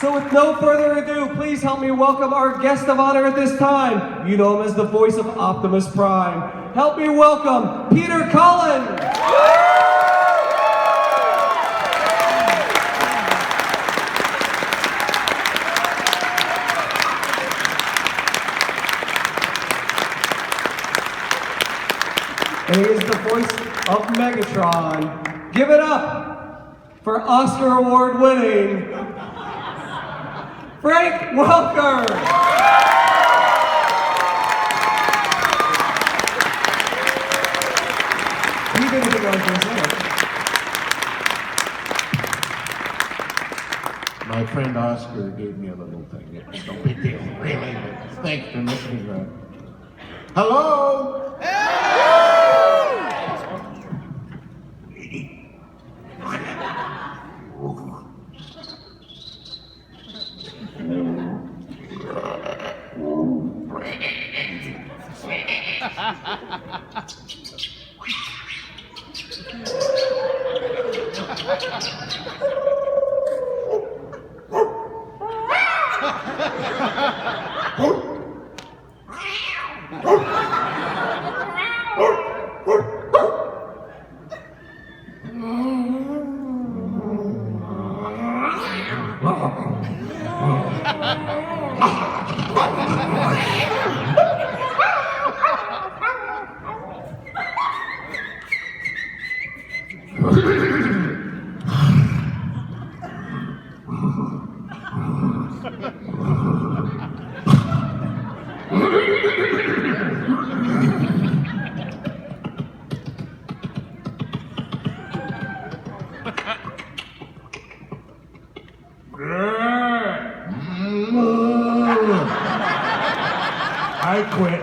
So with no further ado, please help me welcome our guest of honor at this time. You know him as the voice of Optimus Prime. Help me welcome Peter Cullen. And he is the voice of Megatron. Give it up for Oscar Award winning Frank Welker. You didn't even know what you said. My friend Oscar gave me a little thing. It's no big deal, really. But thanks for listening. Hello. I quit.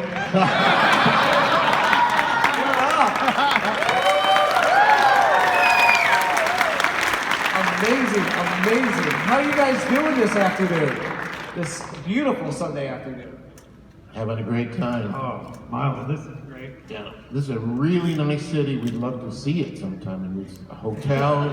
Amazing. How are you guys doing this afternoon? This beautiful Sunday afternoon. Having a great time. Oh, Miles, this is great. Yeah, this is a really nice city. We'd love to see it sometime. And it's a hotel,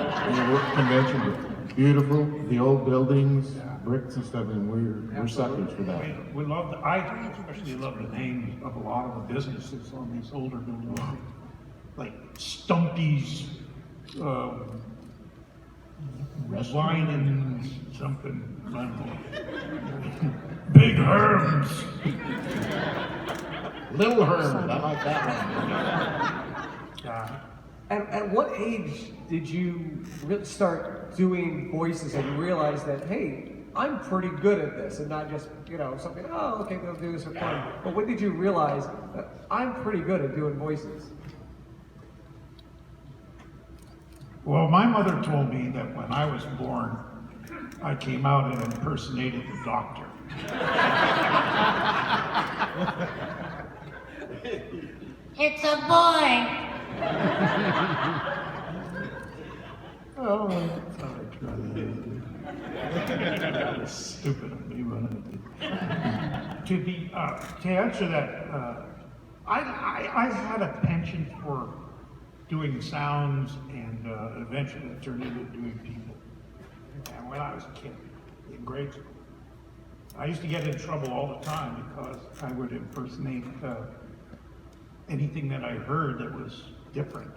work convention, but beautiful. The old buildings, bricks and stuff, and we're suckers for that. We love I especially love the names of a lot of the businesses on these older buildings, like Stumpy's, wine and something. I don't know. Big Herms. Little Herman, I like that one. At what age did you start doing voices and you realize that, hey, I'm pretty good at this, and not just, something, oh, okay, they'll do this for fun. But when did you realize that I'm pretty good at doing voices? Well, my mother told me that when I was born, I came out and impersonated the doctor. It's a boy. Oh, that's stupid of me, but to answer that, I had a penchant for doing sounds, and eventually it turned into doing people. And when I was a kid in grade school, I used to get in trouble all the time because I would impersonate anything that I heard that was different.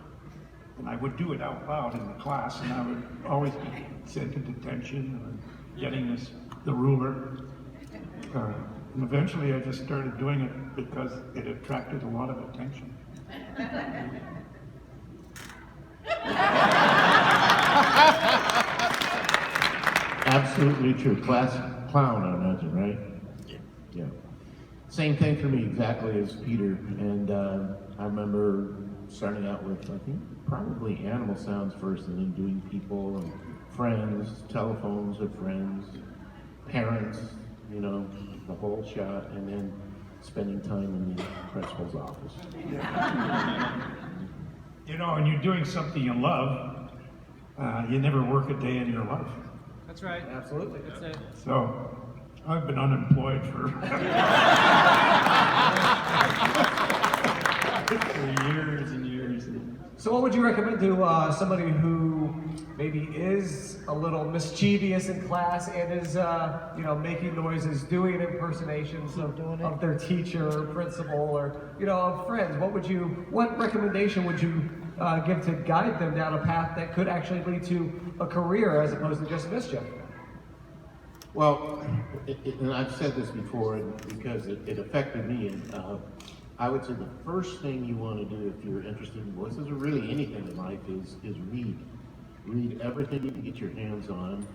And I would do it out loud in the class, and I would always be sent to detention or getting the ruler. And eventually I just started doing it because it attracted a lot of attention. Absolutely true. Class clown, I imagine, right? Yeah. Same thing for me, exactly as Peter. And I remember starting out with, I think, probably animal sounds first, and then doing people and friends, telephones of friends, parents, the whole shot, and then spending time in the principal's office. When you're doing something you love, you never work a day in your life. That's right. Absolutely. That's it. So, I've been unemployed for years and years. So what would you recommend to somebody who maybe is a little mischievous in class and is, making noises, doing impersonations of their teacher or principal or, of friends, what recommendation would you give to guide them down a path that could actually lead to a career as opposed to just mischief? Well, and I've said this before because it affected me. And I would say the first thing you want to do if you're interested in voices or really anything in life is read. Read everything you can get your hands on,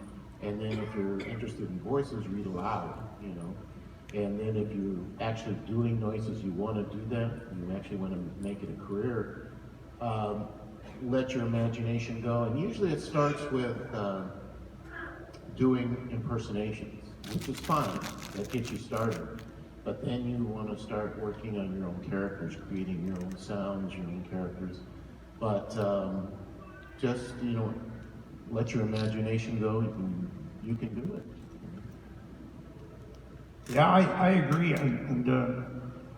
and then if you're interested in voices, read aloud, And then if you're actually doing noises, you want to do them, you actually want to make it a career, let your imagination go. And usually it starts with doing impersonations, which is fine. That gets you started. But then you want to start working on your own characters, creating your own sounds, your own characters. But just, let your imagination go. You can do it. Yeah, I agree. And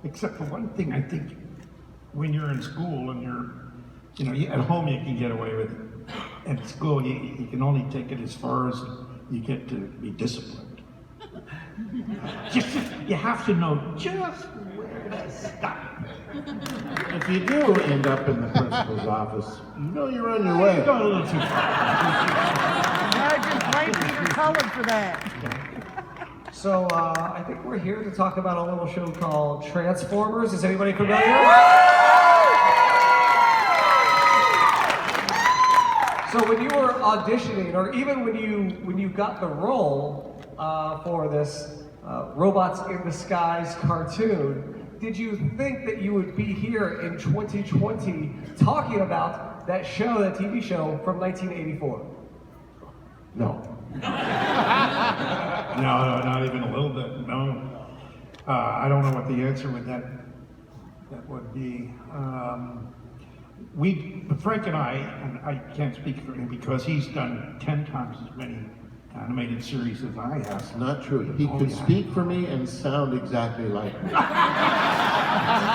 except for one thing, I think when you're in school and at home you can get away with it. At school, you can only take it as far as you get to be disciplined. You have to know just where to stop. If you do end up in the principal's office, you're on your way. You're going a little too far. I just blame Peter Cullen for that. So I think we're here to talk about a little show called Transformers. Is anybody familiar? So when you were auditioning, or even when you got the role for this Robots in the Skies cartoon, did you think that you would be here in 2020 talking about that show, that TV show from 1984? No. No, not even a little bit. No. I don't know what the answer with that would be. Frank and I can't speak for him because he's done 10 times as many animated series as I have. That's not true. He could speak for me and sound exactly like me.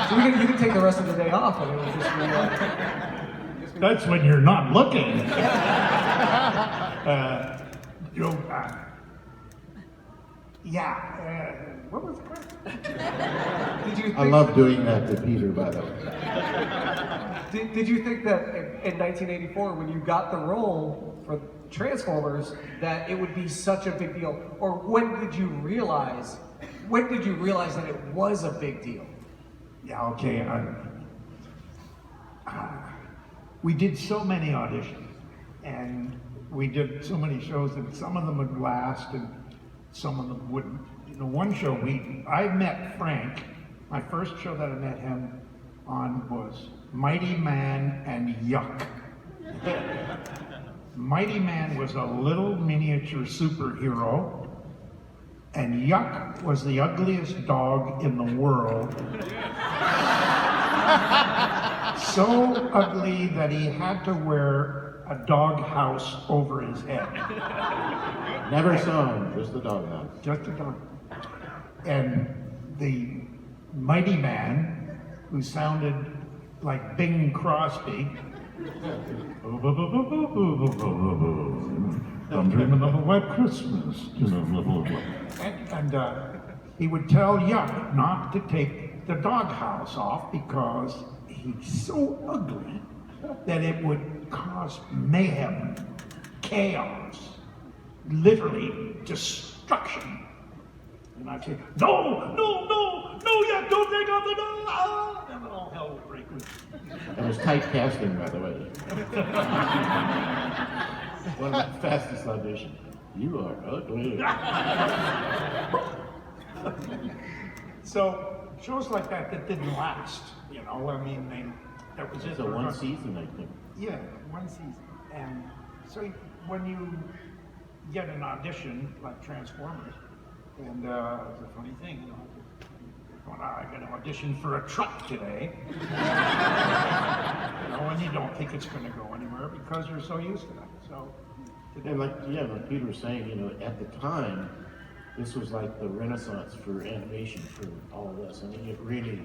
So you can take the rest of the day off. And it would just be, That's when you're not looking. What was the question? I love doing that to Peter, by the way. Did you think that in 1984, when you got the role for Transformers, that it would be such a big deal? Or when did you realize that it was a big deal? Yeah, okay. We did so many auditions, and we did so many shows, and some of them would last, and some of them wouldn't. One show I met Frank. My first show that I met him on was Mighty Man and Yuck. Mighty Man was a little miniature superhero, and Yuck was the ugliest dog in the world. So ugly that he had to wear a dog house over his head. Never saw him, just the doghouse. Just a dog. And the Mighty Man, who sounded like Bing Crosby, I'm dreaming of a white Christmas. And he would tell Yuck not to take the doghouse off because he's so ugly that it would cause mayhem, chaos, literally destruction. And I'd say, no, Yuck, don't take off the dog! And then all hell would break loose. It was tight casting, by the way. One of my fastest auditions. You are ugly. So shows like that didn't last, that was it. It's a one season, I think. Yeah, one season. And so when you get an audition like Transformers, and it's a funny thing, I got an audition for a truck today. And you don't think it's going to go anywhere because you're so used to that. So, And like Peter was saying, at the time, this was like the renaissance for animation for all of us. I mean, it really,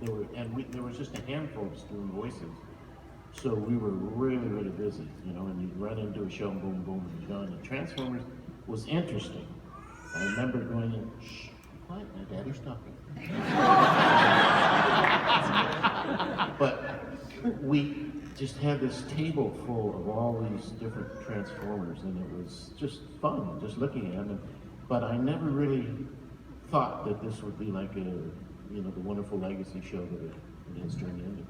there was just a handful of us doing voices. So we were really, really busy, you know, and you'd run into a show, boom, boom, and you're done. And Transformers was interesting. I remember going in, shh, what? My daddy's talking. But we just had this table full of all these different Transformers, and it was just fun, just looking at them. But I never really thought that this would be like a, you know, the wonderful legacy show that it has turned into.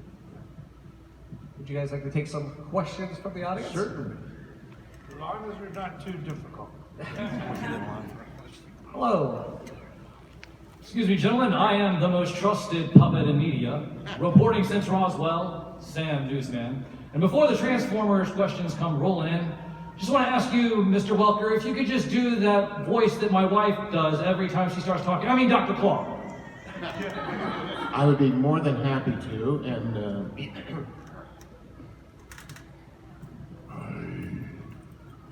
Would you guys like to take some questions from the audience? Certainly. As long as they're not too difficult. Hello. Excuse me, gentlemen, I am the most trusted puppet in media, reporting since Roswell, Sam Newsman. And before the Transformers questions come rolling in, just want to ask you, Mr. Welker, if you could just do that voice that my wife does every time she starts talking. I mean, Dr. Claw. I would be more than happy to, and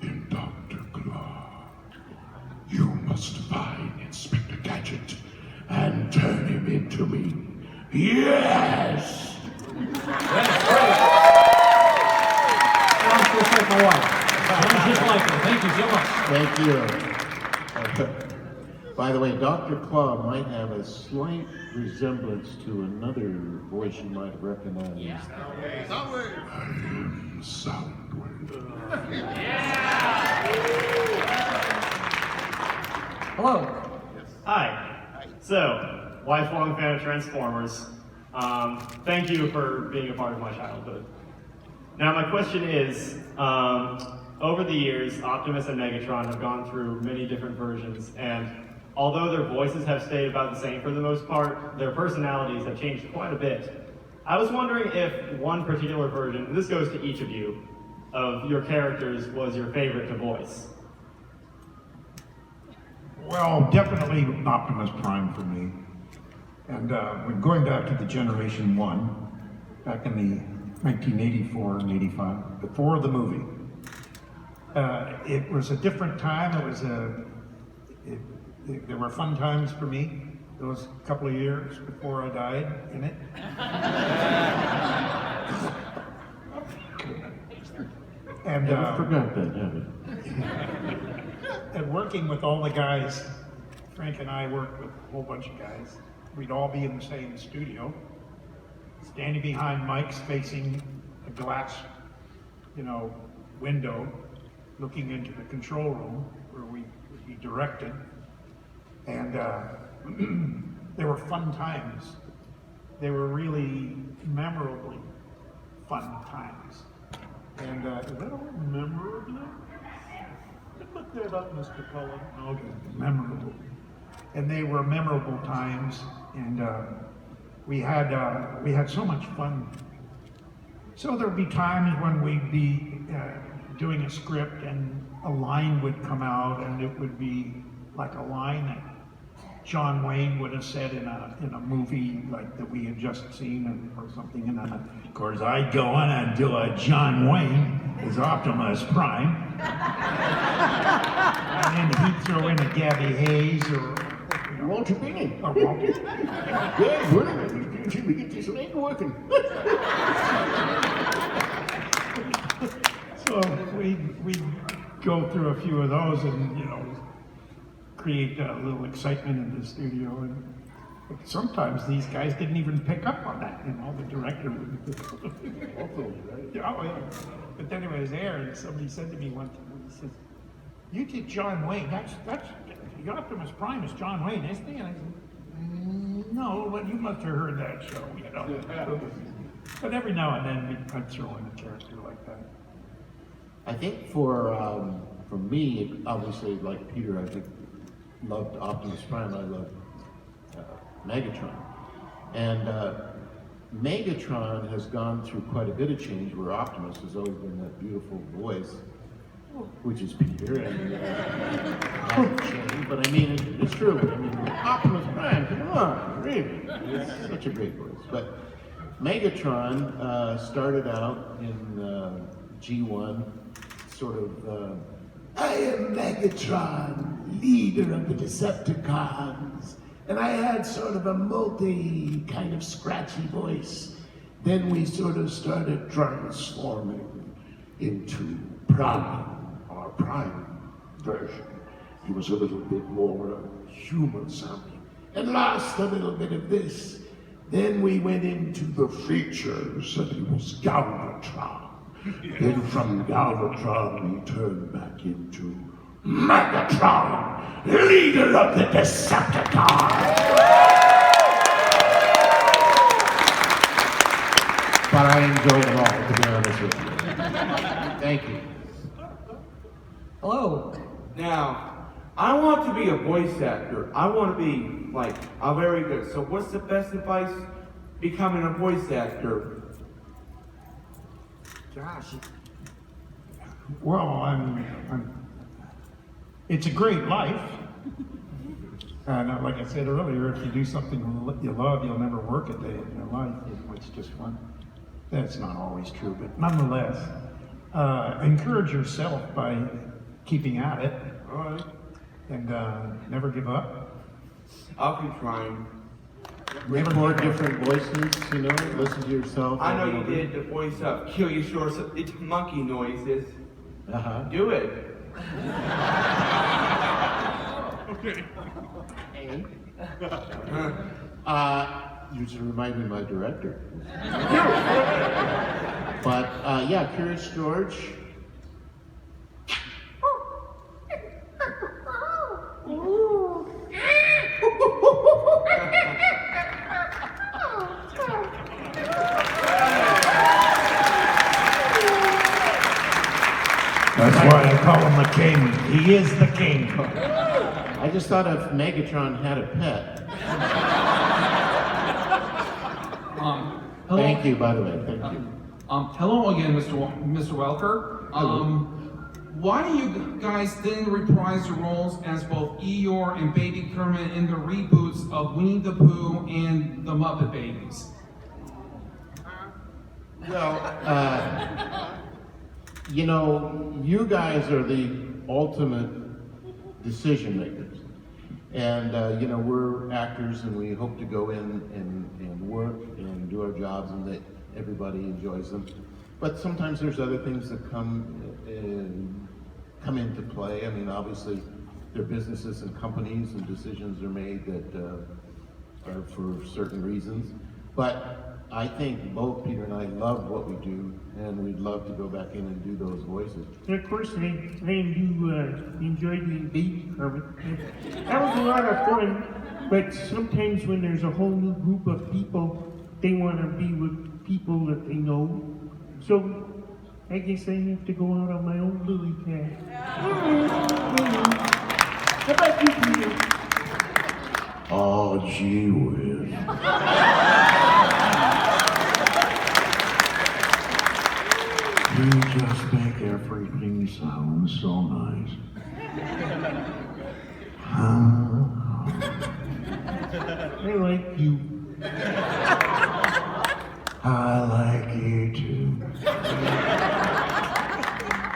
In Dr. Claw, you must find Inspector Gadget and turn him into me. Yes! That's great. I'm supposed to take my wife. Sounds just like her. Thank you so much. thank you. By the way, Dr. Claw might have a slight resemblance to another voice you might recognize. I am Soundwave. Hello. Hi. So, lifelong fan of Transformers. Thank you for being a part of my childhood. Now, my question is, over the years, Optimus and Megatron have gone through many different versions, and although their voices have stayed about the same for the most part, their personalities have changed quite a bit. I was wondering if one particular version, and this goes to each of you, of your characters was your favorite to voice. Well, definitely Optimus Prime for me. And we're going back to the Generation 1, back in the 1984 and 85, before the movie. It was a different time. It was there were fun times for me those couple of years before I died in it. And I forgot that, yeah. and working with all the guys, Frank and I worked with a whole bunch of guys. We'd all be in the same studio, standing behind mics facing a glass, window, looking into the control room where we would be directed. And they were fun times. They were really memorably fun times. And is that all memorable? Look that up, Mr. Cullen. Okay, memorable. And they were memorable times, and we had so much fun. So there'd be times when we'd be doing a script, and a line would come out, and it would be like a line that John Wayne would have said in a movie like that we had just seen or something. And then, of course, I'd go on and do a John Wayne as Optimus Prime. And then he'd throw in a Gabby Hayes or Walter Bingham. a Walter. Yeah, wait a minute, we get this leg working. So we'd go through a few of those and, create a little excitement in the studio. And sometimes these guys didn't even pick up on that, the director would. Oh, yeah. But then it was there, and somebody said to me one time, he says, "You did John Wayne, that's the Optimus Prime is John Wayne, isn't he?" And I said, "No, but you must have heard that show, But every now and then I'd throw in a character like that. I think for me, obviously, like Peter, I think loved Optimus Prime. I loved Megatron, and Megatron has gone through quite a bit of change. Where Optimus has always been that beautiful voice, which is Peter, and hasn't changed. But I mean, it's true. I mean, Optimus Prime, come on, really, it's such a great voice. But Megatron started out in G1, sort of. I am Megatron, leader of the Decepticons. And I had sort of a multi kind of scratchy voice. Then we sort of started transforming into Prime, our Prime version. He was a little bit more human sounding. And last, a little bit of this. Then we went into the features, and he was Galvatron. Then from Galvatron, we turned back into Megatron, leader of the Decepticons. But I enjoyed them all, to be honest with you. Thank you. Hello. Now, I want to be a voice actor. I want to be like a very good. So what's the best advice becoming a voice actor? Gosh. Well, it's a great life. And like I said earlier, if you do something you love, you'll never work a day in your life. It's just fun. That's not always true, but nonetheless, encourage yourself by keeping at it. All right. And never give up. I'll keep trying. Record different voices, you know, listen to yourself. I know you did the voice of Kill Your Shorts. It's monkey noises. Uh-huh. Do it. Okay. You should remind me of my director. But, yeah, Curious George. That's why I call him the king. He is the king. I just thought if Megatron had a pet. Hello. Thank you, by the way, thank you. Hello again, Mr. Welker. Why do you guys didn't reprise your roles as both Eeyore and Baby Kermit in the reboots of Winnie the Pooh and the Muppet Babies? Well, you know, you guys are the ultimate decision makers. And, you know, we're actors and we hope to go in and work and do our jobs and that everybody enjoys them. But sometimes there's other things that come into play. I mean, obviously, there are businesses and companies and decisions are made that are for certain reasons. But I think both Peter and I love what we do, and we'd love to go back in and do those voices. And of course, I do enjoy the Baby Kermit. That was a lot of fun, but sometimes when there's a whole new group of people, they want to be with people that they know. So I guess I have to go out on my own lily pad. How about you, Peter? Oh, gee whiz. You just make everything sound so nice. I like you. I like you too.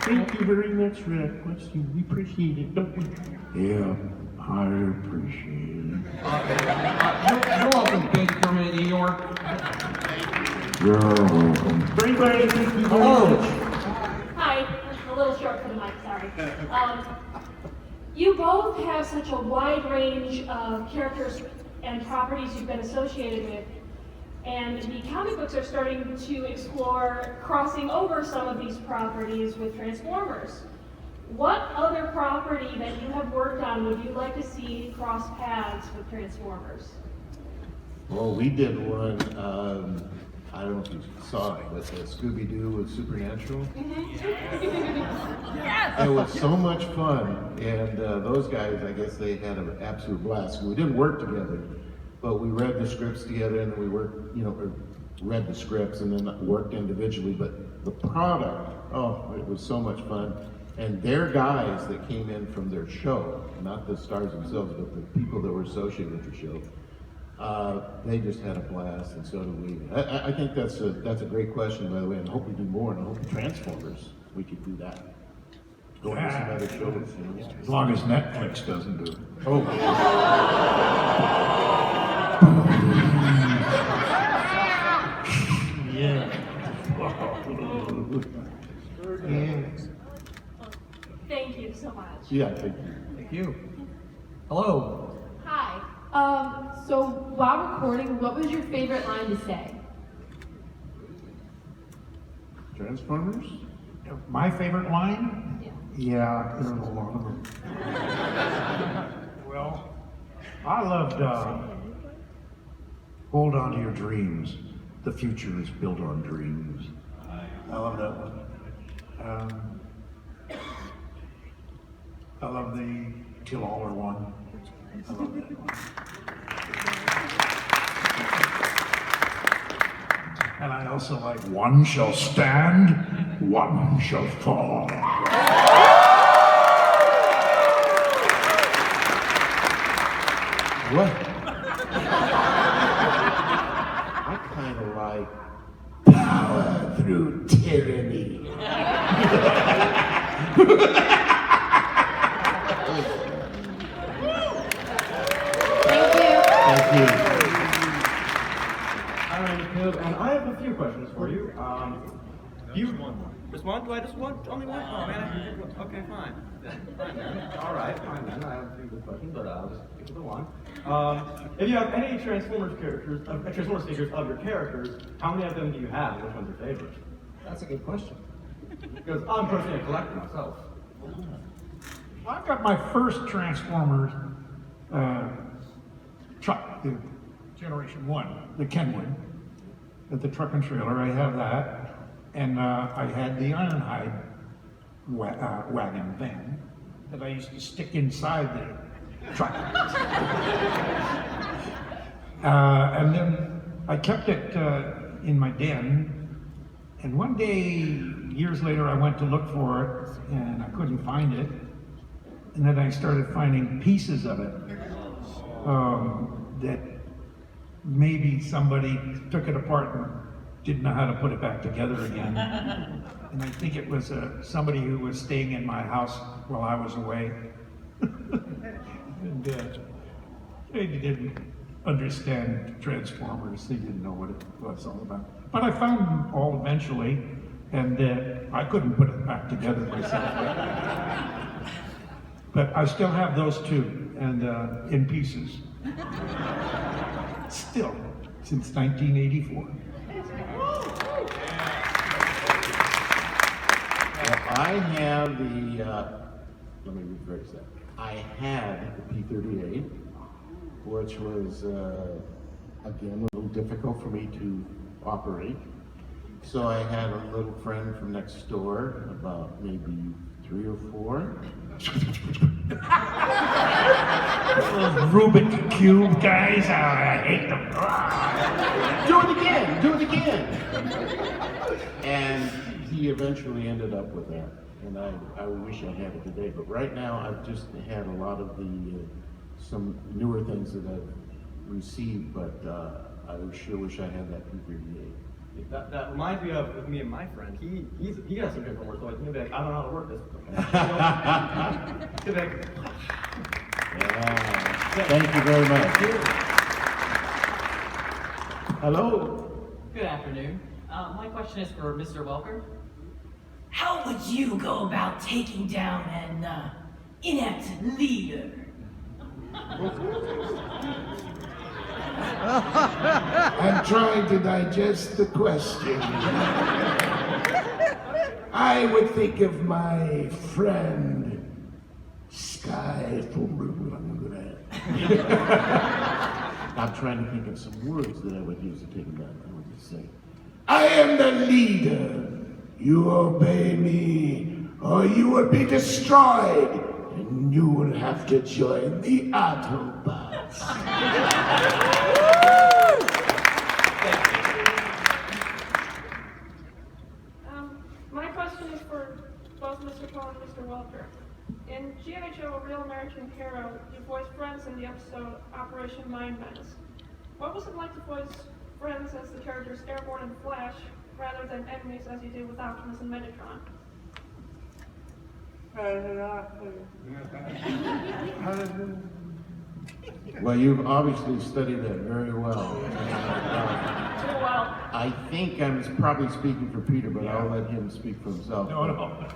Thank you very much for that question. We appreciate it, don't we? Yeah, I appreciate it. You're welcome, Baby Kermit and Eeyore. You're welcome. Everybody, thank you very much. Hi, I'm a little short for the mic, sorry. You both have such a wide range of characters and properties you've been associated with, and the comic books are starting to explore crossing over some of these properties with Transformers. What other property that you have worked on would you like to see cross paths with Transformers? Well, we did one, I don't know if you saw it, but Scooby-Doo with Supernatural. It was so much fun, and those guys, I guess they had an absolute blast. We didn't work together, but we read the scripts together, and then we worked, you know, read the scripts and then worked individually. But the product, oh, it was so much fun. And their guys that came in from their show, not the stars themselves, but the people that were associated with the show, they just had a blast, and so did we. I think that's a great question, by the way, and I hope we do more, and I hope Transformers, we could do that. Go into some other shows, you know? As long as Netflix doesn't do it. Oh. so much. Yeah, thank you. Thank you. Hello. Hi. So while recording, what was your favorite line to say? Transformers? My favorite line? Yeah. Yeah, there's a lot of them. Well, I loved hold on to your dreams. The future is built on dreams. I love that one. I love the Till All Are One. I love that one. And I also like One Shall Stand, One Shall Fall. What? I kind of like power through tyranny. Thank you. Hi, my name is Caleb, and I have a few questions for you. Just one? Do I just want only one? Oh man, okay, fine. Fine then. All right, fine then. I have a few good questions, but I'll just get to the one. If you have any Transformers figures of your characters, how many of them do you have, and which one's your favorite? That's a good question. Because I'm personally a collector myself. Well, I got my first Transformers truck, the Generation 1, the Kenwood, at the truck and trailer. I have that. And I had the Ironhide wagon van that I used to stick inside the truck. And then I kept it in my den. And one day, years later, I went to look for it and I couldn't find it. And then I started finding pieces of it that maybe somebody took it apart and didn't know how to put it back together again. And I think it was somebody who was staying in my house while I was away. And they didn't understand Transformers. They didn't know what it was all about. But I found them all eventually, and I couldn't put it back together myself. But I still have those two, and in pieces. Still, since 1984. I have the, let me rephrase that. I had the P-38, which was, again, a little difficult for me to operate. So I had a little friend from next door, about maybe 3 or 4. Those Rubik Cube guys, I hate them. Do it again! And he eventually ended up with that. And I wish I had it today. But right now, I've just had a lot of the, some newer things that I've received, but I sure wish I had that P-38. That reminds me of with me and my friend. He got some different toys. He'll be like, I don't know how to work this. He'll be like, yeah. Thank you very much. Hello. Good afternoon. My question is for Mr. Welker. How would you go about taking down an inept leader? I'm trying to digest the question. I would think of my friend, Sky. I'm trying to think of some words that I would use to take him down. I would just say, I am the leader. You obey me, or you will be destroyed, and you will have to join the Autobots. My question is for both Mr. Cullen and Mr. Welker. In G.I. Joe, A Real American Hero, you voiced friends in the episode Operation Mind Menace. What was it like to voice friends as the characters Airborne and Flash, rather than enemies as you did with Optimus and Megatron? well, you've obviously studied that very well. well. I think I'm probably speaking for Peter, but I'll let him speak for himself. No.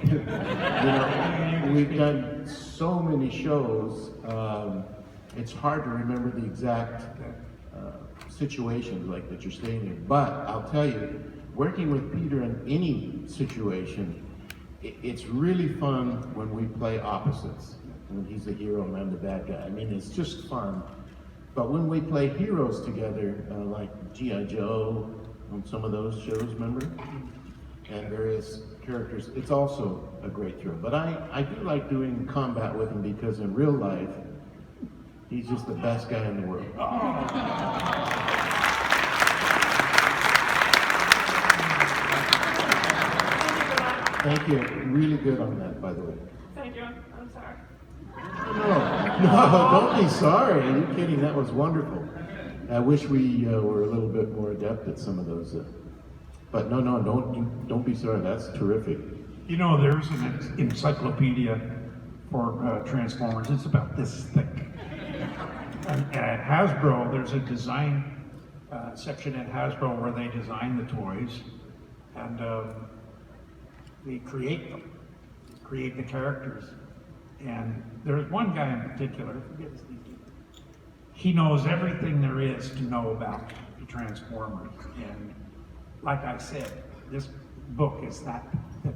You know, we've done so many shows, it's hard to remember the exact situations like that you're staying in. But I'll tell you, working with Peter in any situation, it's really fun when we play opposites. When he's the hero and I'm the bad guy. I mean, it's just fun. But when we play heroes together, like G.I. Joe, on some of those shows, remember? And various characters, it's also a great thrill. But I do like doing combat with him because in real life, he's just the best guy in the world. Thank you. Really good on that, by the way. Thank you. I'm sorry. No, don't be sorry. Are you kidding? That was wonderful. I wish we were a little bit more adept at some of those. But no, don't be sorry. That's terrific. You know, there's an encyclopedia for Transformers. It's about this thick. And at Hasbro, there's a design section at Hasbro where they design the toys, and they create them, create the characters. And there's one guy in particular, I forget his name. He knows everything there is to know about the Transformers. And like I said, this book is that thick.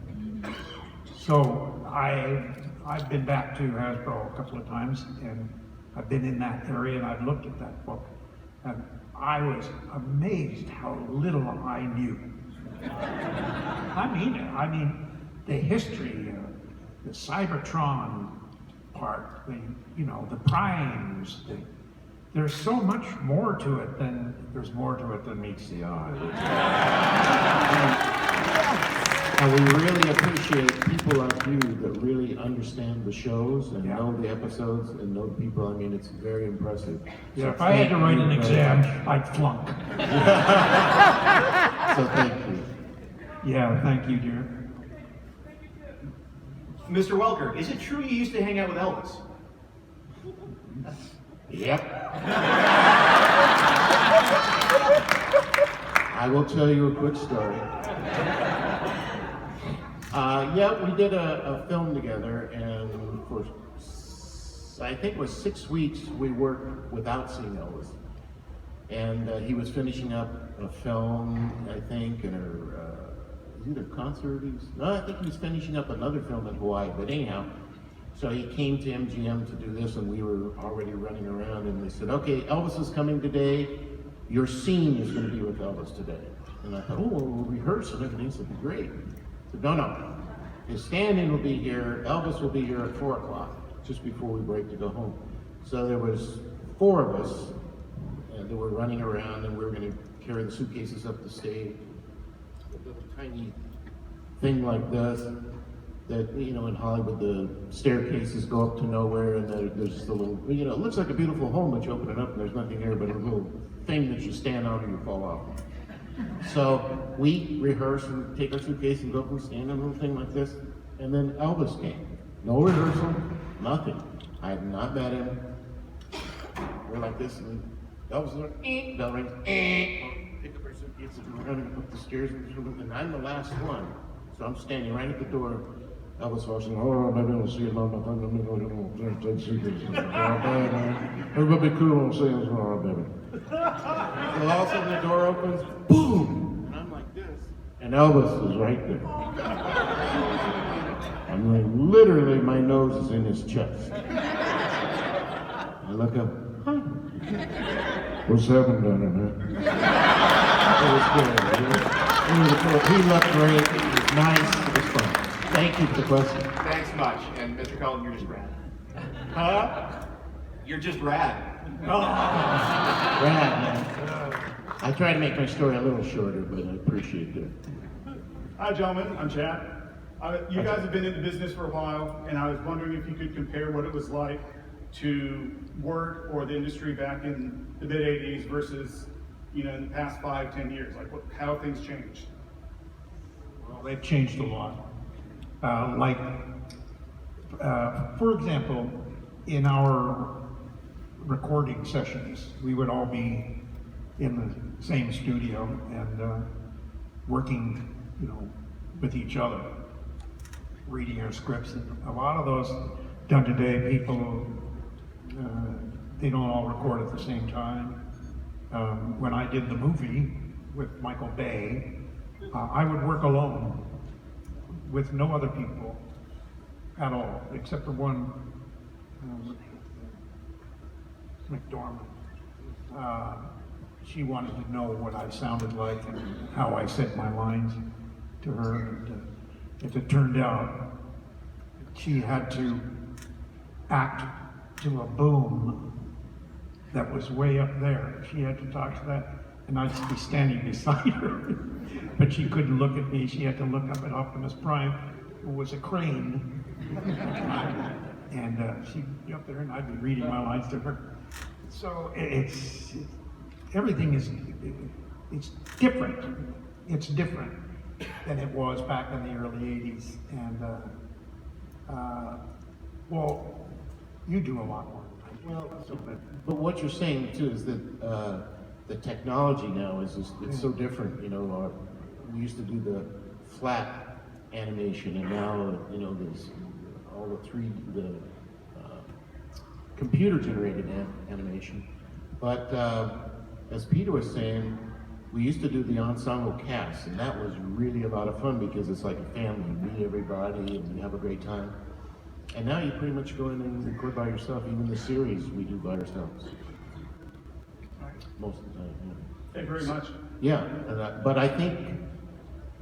So I've been back to Hasbro a couple of times, and I've been in that area and I've looked at that book. And I was amazed how little I knew. I mean the history, the Cybertron part, the primes, there's so much more to it than meets the eye. And we really appreciate people like you that really understand the shows and know the episodes and know the people. I mean, it's very impressive. Yeah, So if I had to write an exam, I'd flunk. So thank you. Yeah, thank you, dear. Mr. Welker, is it true you used to hang out with Elvis? Yep. I will tell you a quick story. Yeah, we did a film together, and for I think it was 6 weeks we worked without seeing Elvis. And he was finishing up a film, I think, either concert. I think he was finishing up another film in Hawaii. But anyhow, so he came to MGM to do this, and we were already running around. And they said, "Okay, Elvis is coming today. Your scene is going to be with Elvis today." And I thought, "Oh, we'll rehearse and everything. So it'll be great." I said, "No. His stand-in will be here. Elvis will be here at 4 o'clock, just before we break to go home." So there was 4 of us, and they were running around, and we were going to carry the suitcases up the stage. A little tiny thing like this, that, in Hollywood, the staircases go up to nowhere, and there's just a little, it looks like a beautiful home, but you open it up and there's nothing there but a little thing that you stand on and you fall off. So we rehearse and take our suitcase and go up and stand on a little thing like this, and then Elvis came. No rehearsal, nothing. I had not met him. We're like this, and Elvis is like, bell rings, pick up our suitcase, and we're running up the stairs, and I'm the last one. So I'm standing right at the door. Elvis was saying, "Oh, maybe I'll see you another time. Let me go take suitcases." Everybody be cool and say, "All right, baby." So all of a sudden the door opens, boom! And I'm like this. And Elvis is right there. I mean, literally my nose is in his chest. I look up, "Hi. What's happening down there, man?" It was good. He looked great. It was nice. It was fun. Thank you for the question. Thanks much. And Mr. Cullen, you're just rad. Huh? You're just rad. Rad, man. I try to make my story a little shorter, but I appreciate it. Hi, gentlemen. I'm Chad. You guys have been in the business for a while, and I was wondering if you could compare what it was like to work or the industry back in the mid-'80s versus, in the past 5-10 years. Like, how have things changed? Well, they've changed a lot. For example, in our recording sessions, we would all be in the same studio and working, with each other, reading our scripts. And a lot of those done today, people, they don't all record at the same time. When I did the movie with Michael Bay, I would work alone with no other people at all, except for one, McDormand. She wanted to know what I sounded like and how I said my lines to her. And as it turned out, she had to act to a boom that was way up there. She had to talk to that, and I'd just be standing beside her. But she couldn't look at me. She had to look up at Optimus Prime, who was a crane. And she'd be up there, and I'd be reading my lines to her. So everything is, it's different. It's different than it was back in the early 80s. And, well, you do a lot more. Well, but what you're saying too is that the technology now is just, it's so different. We used to do the flat animation, and now there's all the computer generated animation. But as Peter was saying, we used to do the ensemble cast, and that was really a lot of fun because it's like a family. You meet everybody and you have a great time. And now you pretty much go in and record by yourself. Even the series we do by ourselves. Most of the time, yeah. Thank you very much. Yeah, but I think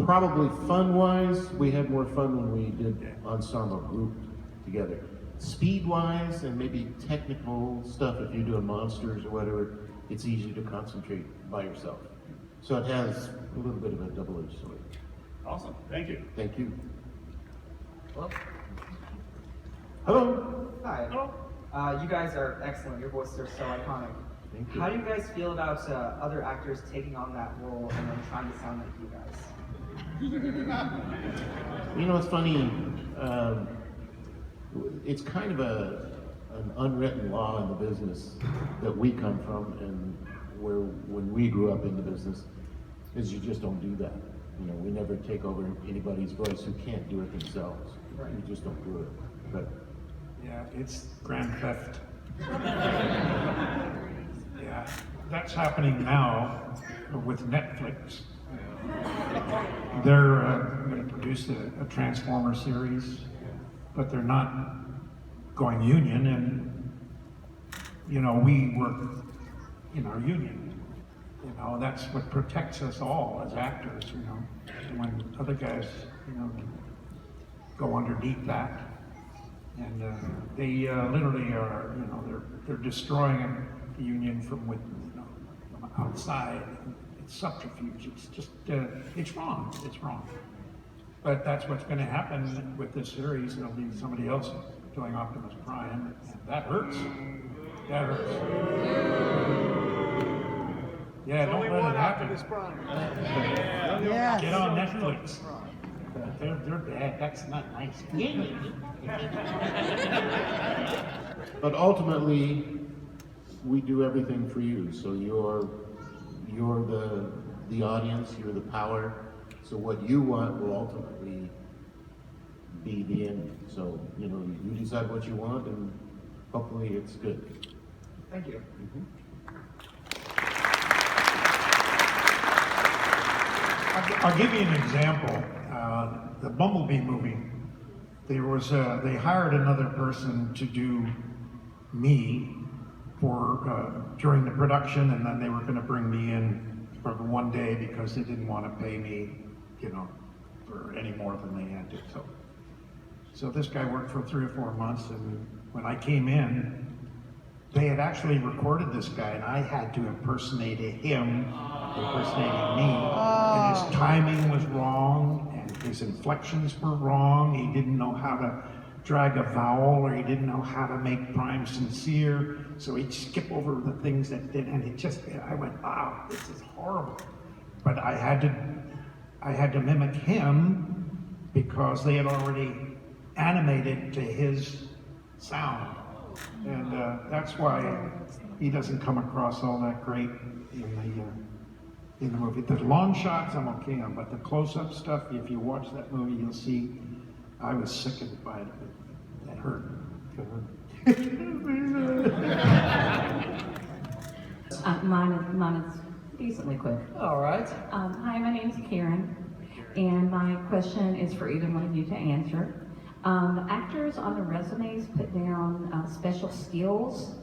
probably fun-wise, we had more fun when we did ensemble group together. Speed-wise and maybe technical stuff, if you're doing monsters or whatever, it's easy to concentrate by yourself. So it has a little bit of a double-edged sword. Awesome. Thank you. Thank you. Hello. Hello. Hi. Hello. You guys are excellent. Your voices are so iconic. Thank you. How do you guys feel about other actors taking on that role and then trying to sound like you guys? It's funny. It's kind of an unwritten law in the business that we come from, and when we grew up in the business, is you just don't do that. We never take over anybody's voice who can't do it themselves. Right. We just don't do it. But Yeah, it's grand theft. Yeah, that's happening now with Netflix. They're going to produce a Transformer series, but they're not going union, and we work in our union. That's what protects us all as actors. When other guys, go underneath that, and they literally are, they're destroying the union from outside. It's subterfuge. It's just, it's wrong. It's wrong. But that's what's going to happen with this series. There'll be somebody else doing Optimus Prime, and that hurts. That hurts. Yeah, don't let it happen. Yes. Get on Netflix. They're bad. That's not nice. But ultimately, we do everything for you. So you're the audience. You're the power. So what you want will ultimately be the end. So you decide what you want, and hopefully it's good. Thank you. Mm-hmm. I'll give you an example. The Bumblebee movie. They hired another person to do me for during the production, and then they were going to bring me in for one day because they didn't want to pay me, for any more than they had to. So this guy worked for 3 or 4 months, and when I came in, they had actually recorded this guy, and I had to impersonate him impersonating me, and his timing was wrong, and his inflections were wrong. He didn't know how to drag a vowel, or he didn't know how to make Prime sincere, so he'd skip over the things that did, and I went, wow, this is horrible. But I had to mimic him because they had already animated to his sound. And that's why he doesn't come across all that great in the movie. The long shots I'm okay on, but the close-up stuff, if you watch that movie, you'll see I was sickened by it. It hurt. Mine is decently quick. All right. Hi, my name's Karen, and my question is for either one of you to answer. Actors on the resumes put down special skills,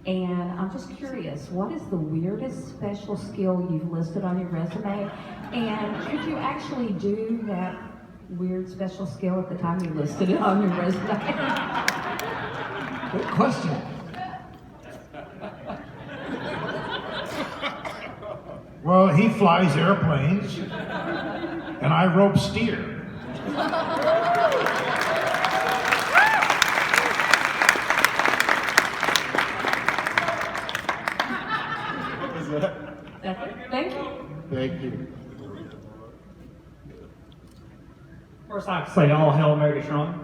and I'm just curious, what is the weirdest special skill you've listed on your resume? And could you actually do that weird special skill at the time you listed it on your resume? Good question. Well, he flies airplanes, and I rope steer. That's it. Thank you. Thank you. First, I'd like to say all hail Megatron.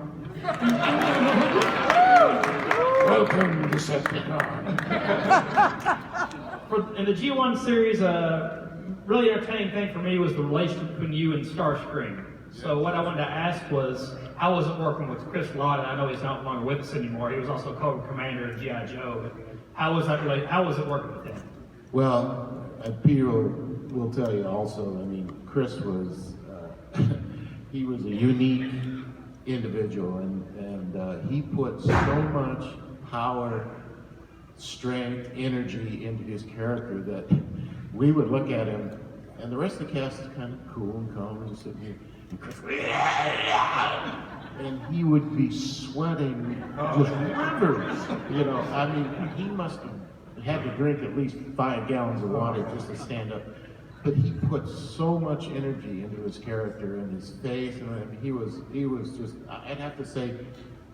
Welcome, Decepticon. In the G1 series, a really entertaining thing for me was the relationship between you and Starscream. So what I wanted to ask was, how was it working with Chris Lott? And I know he's not longer with us anymore. He was also Cobra Commander of G.I. Joe. But how was it working with him? Well, Peter will tell you also, I mean, Chris was, he was a unique individual, and he put so much power, strength, energy into his character that we would look at him, and the rest of the cast is kind of cool and calm and just sitting here, and Chris, and he would be sweating just rivers, you know. I mean, he must have had to drink at least 5 gallons of water just to stand up. But he put so much energy into his character and his face, and I mean, he was just, I'd have to say,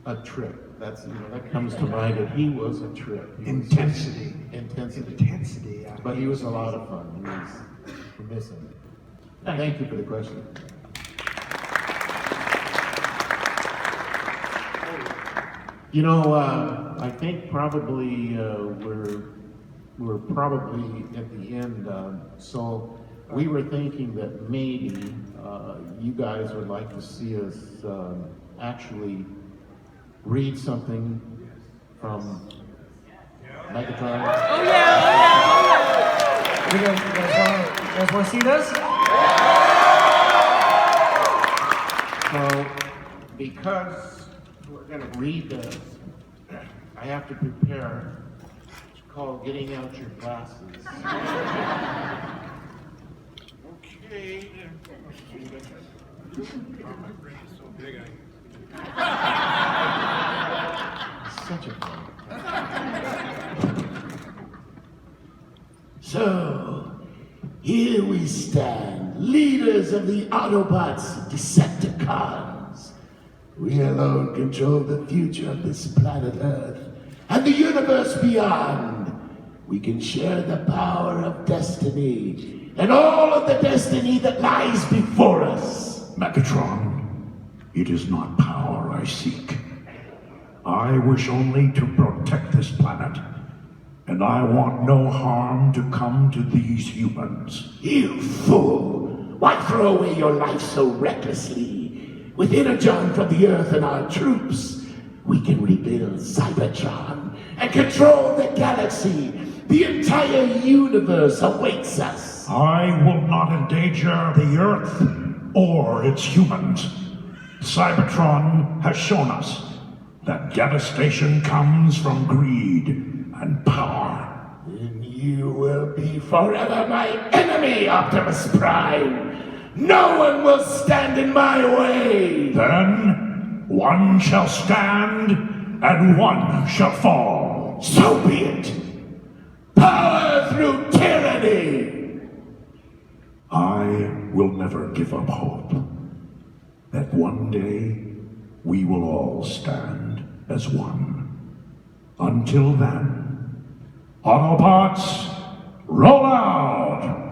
a trip. That's, you know, that comes to mind, that he was a trip. Intensity. Intensity, yeah. But he was a lot of fun. We miss him. Thank you for the question. You know, I think probably we're probably at the end, so we were thinking that maybe you guys would like to see us actually read something from Megatron. Oh yeah! You guys want to see this? So, because we're going to read this, I have to prepare. It's called Getting Out Your Glasses. Okay. My brain is so big, Such a fun. So, here we stand, leaders of the Autobots, Decepticons. We alone control the future of this planet Earth and the universe beyond. We can share the power of destiny and all of the destiny that lies before us. Megatron, it is not power I seek. I wish only to protect this planet, and I want no harm to come to these humans. You fool! Why throw away your life so recklessly? With Energon from the Earth and our troops, we can rebuild Cybertron and control the galaxy. The entire universe awaits us. I will not endanger the Earth or its humans. Cybertron has shown us that devastation comes from greed and power. Then you will be forever my enemy, Optimus Prime. No one will stand in my way. Then one shall stand and one shall fall. So be it. Power through tyranny. I will never give up hope that one day we will all stand as one. Until then, Autobots, roll out!